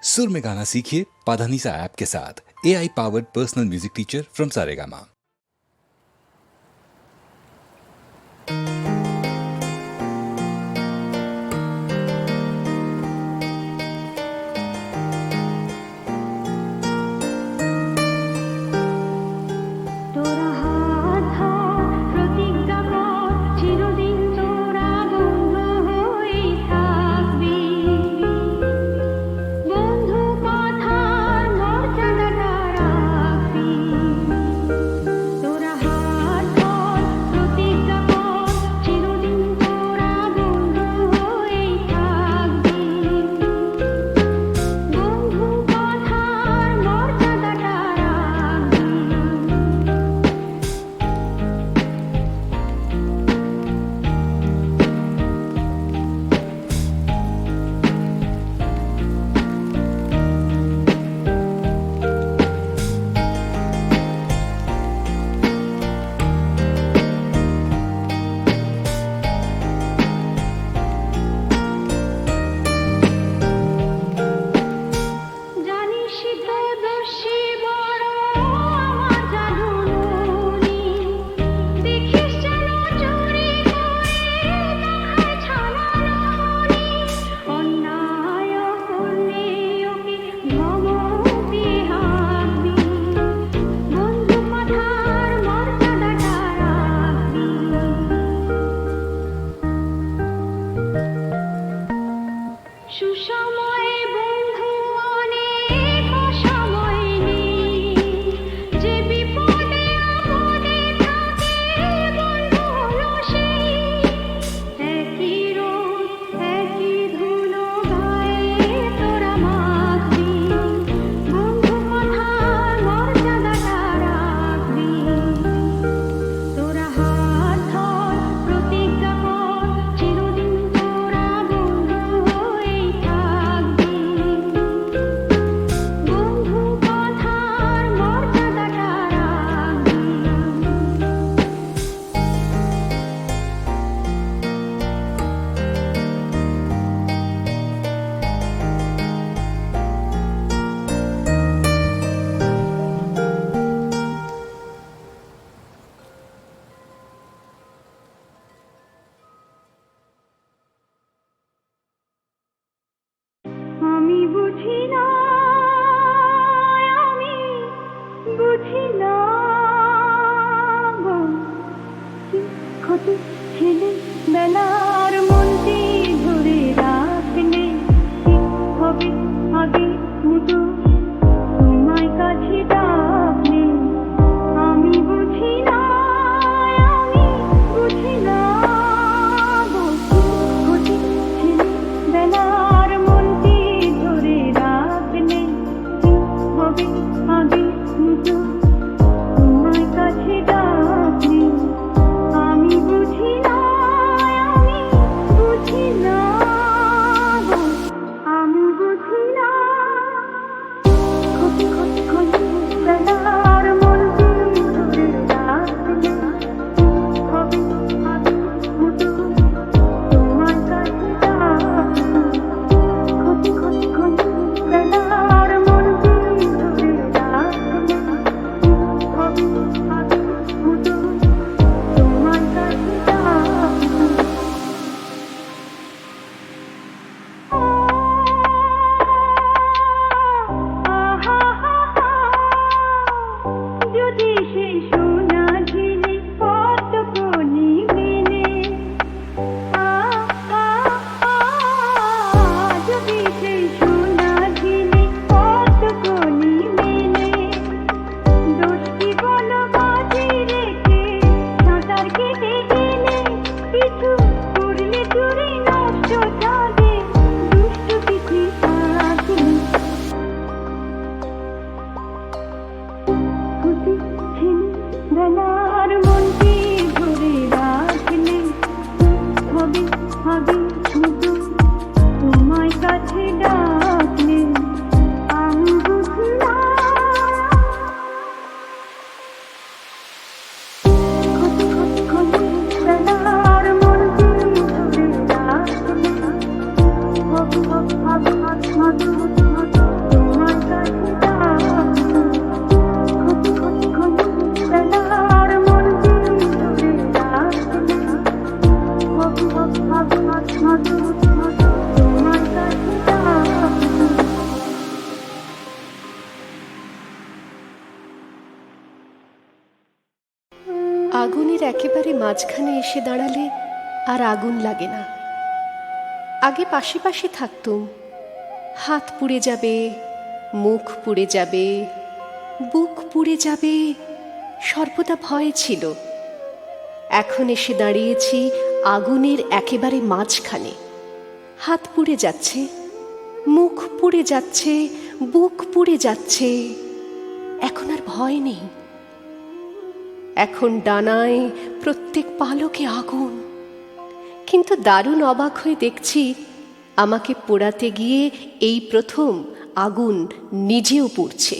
सुर में गाना सीखिए पाधानीसा ऐप के साथ। AI powered personal music teacher from Saregama. একেবারে মাঝখানে এসে দাঁড়ালে আর আগুন লাগে না। আগে পাশে পাশে থাকতুম, হাত পুড়ে যাবে, মুখ পুড়ে যাবে, বুক পুড়ে যাবে, সর্বদা ভয় ছিল। এখন এসে দাঁড়িয়েছি আগুনের একেবারে মাঝখানে। হাত পুড়ে যাচ্ছে, মুখ পুড়ে যাচ্ছে, বুক পুড়ে যাচ্ছে, এখন আর ভয় নেই। এখন ডানায় প্রত্যেক পালকে আগুন, কিন্তু দারুণ অবাক হয়ে দেখছি আমাকে পোড়াতে গিয়ে এই প্রথম আগুন নিজেও পুড়ছে।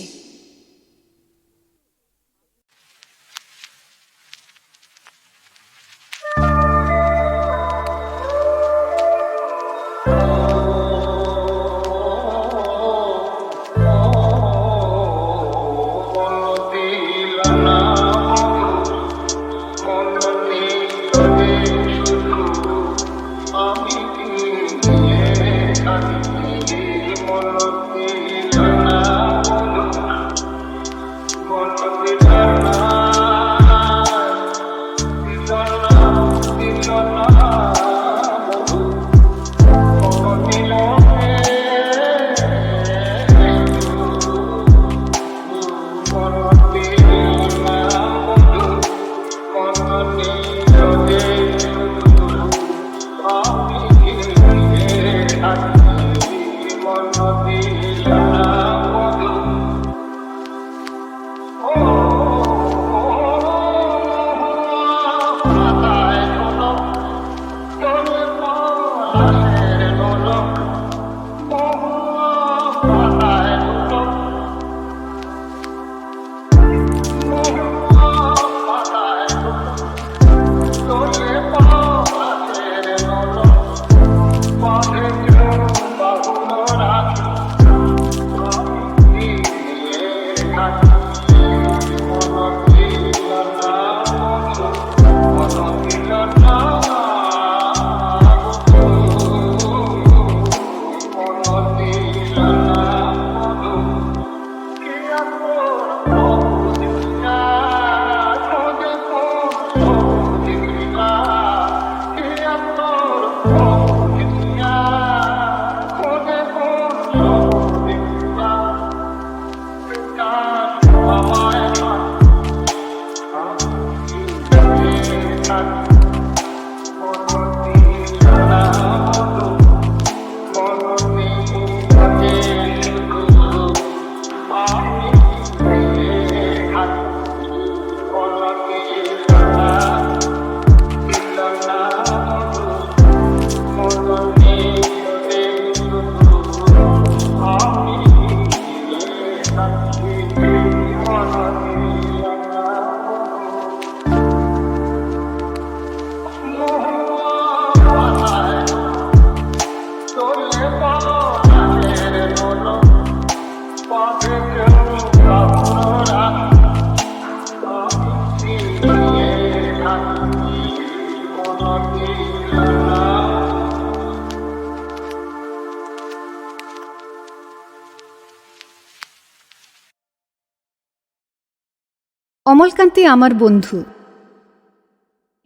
অমলকান্তি আমার বন্ধু।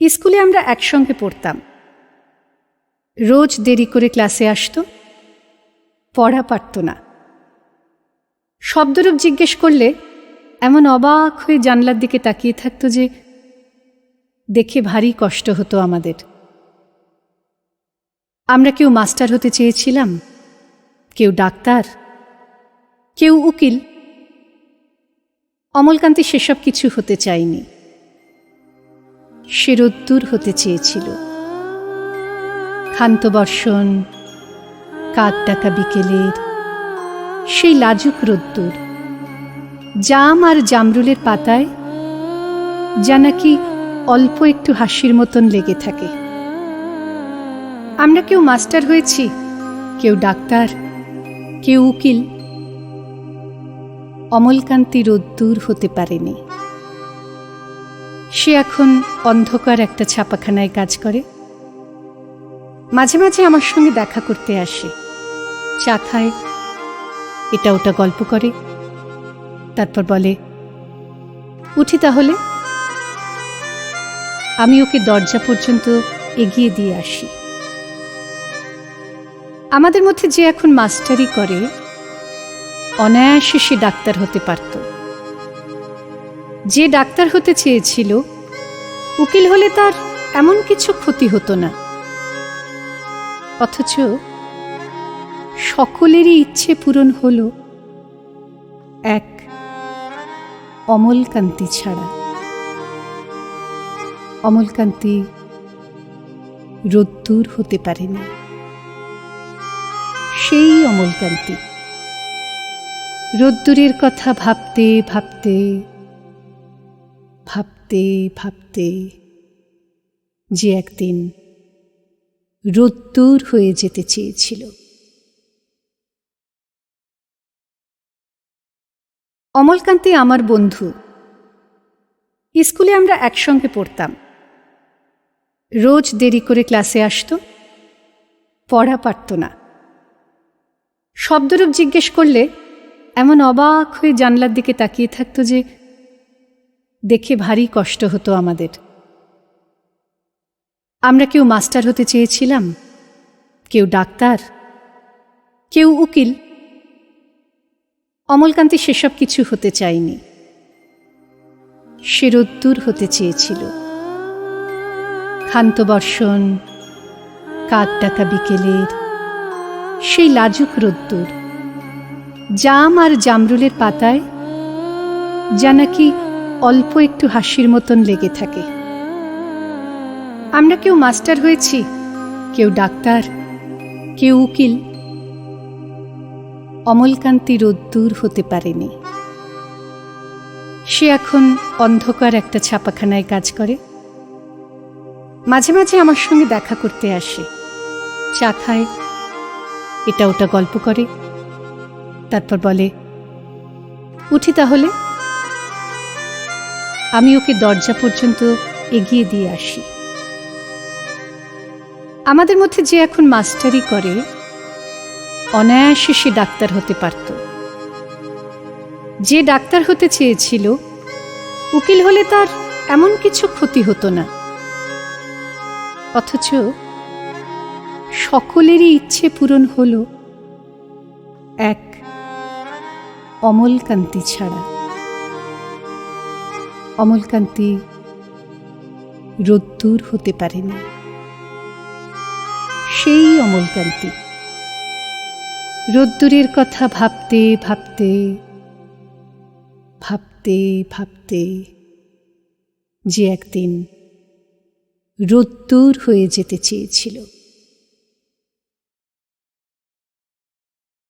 স্কুলে আমরা একসঙ্গে পড়তাম। রোজ দেরি করে ক্লাসে আসতো, পড়া পারত না। শব্দরূপ জিজ্ঞেস করলে এমন অবাক হয়ে জানলার দিকে তাকিয়ে থাকতো যে দেখে ভারী কষ্ট হতো আমাদের। আমরা কেউ মাস্টার হতে চেয়েছিলাম, কেউ ডাক্তার, কেউ উকিল। অমলকান্তি সেসব কিছু হতে চায়নি। সে রোদ্দুর হতে চেয়েছিল। ক্ষান্ত বর্ষণ, কাক ডাকা বিকেলের সেই লাজুক রোদ্দুর, জাম আর জামরুলের পাতায় যা নাকি অল্প একটু হাসির মতন লেগে থাকে। আমরা কেউ মাস্টার হয়েছি, কেউ ডাক্তার, কেউ উকিল। অমলকান্তি রোদ্দুর হতে পারেনি। সে এখন অন্ধকার একটা ছাপাখানায় কাজ করে। মাঝে মাঝে আমার সঙ্গে দেখা করতে আসে, চা খায়, এটা ওটা গল্প করে, তারপর বলে, উঠি তাহলে। আমি ওকে দরজা পর্যন্ত এগিয়ে দিয়ে আসি। আমাদের মধ্যে যে এখন মাস্টারি করে, অনায়াসে সে ডাক্তার হতে পারত। যে ডাক্তার হতে চেয়েছিল, উকিল হলে তার এমন কিছু ক্ষতি হতো না। অথচ সকলেরই ইচ্ছে পূরণ হল, এক অমলকান্তি ছাড়া। অমলকান্তি রোদ্দুর হতে পারেনি। সেই অমলকান্তি রোদ্দুরের কথা ভাবতে ভাবতে ভাবতে ভাবতে যে একদিন রোদ্দুর হয়ে যেতে চেয়েছিল। অমলকান্তি আমার বন্ধু। স্কুলে আমরা একসঙ্গে পড়তাম। রোজ দেরি করে ক্লাসে আসতো, পড়া পারত না। শব্দরূপ জিজ্ঞেস করলে এমন অবাক হয়ে জানলার দিকে তাকিয়ে থাকতো যে দেখে ভারী কষ্ট হতো আমাদের। আমরা কেউ মাস্টার হতে চেয়েছিলাম, কেউ ডাক্তার, কেউ উকিল। অমলকান্তি সেসব কিছু হতে চায়নি। সে রোদ্দুর হতে চেয়েছিল। ক্ষান্ত বর্ষণ, কাক ডাকা বিকেলের সেই লাজুক রোদ্দুর, জাম আর জামরুলের পাতায় যা নাকি অল্প একটু হাসির মতন লেগে থাকে। আমরা কেউ মাস্টার হয়েছি, কেউ ডাক্তার, কেউ উকিল। অমলকান্তি রোদ্দুর হতে পারেনি। সে এখন অন্ধকার একটা ছাপাখানায় কাজ করে। মাঝে মাঝে আমার সঙ্গে দেখা করতে আসে, চা খায়, এটা ওটা গল্প করে, তারপর বলে, উঠি তাহলে। আমি ওকে দরজা পর্যন্ত এগিয়ে দিয়ে আসি। আমাদের মধ্যে যে এখন মাস্টারি করে, অনায়াসে সে ডাক্তার হতে পারত। যে ডাক্তার হতে চেয়েছিল, উকিল হলে তার এমন কিছু ক্ষতি হতো না। অথচ সকলেরই ইচ্ছে পূরণ হল, এক অমলকান্তি ছাড়া। অমলকান্তি রোদ্দুর হতে পারেনি। সেই অমলকান্তি রোদ্দুরের কথা ভাবতে ভাবতে ভাবতে ভাবতে যে একদিন রোদ্দুর হয়ে যেতে চেয়েছিল।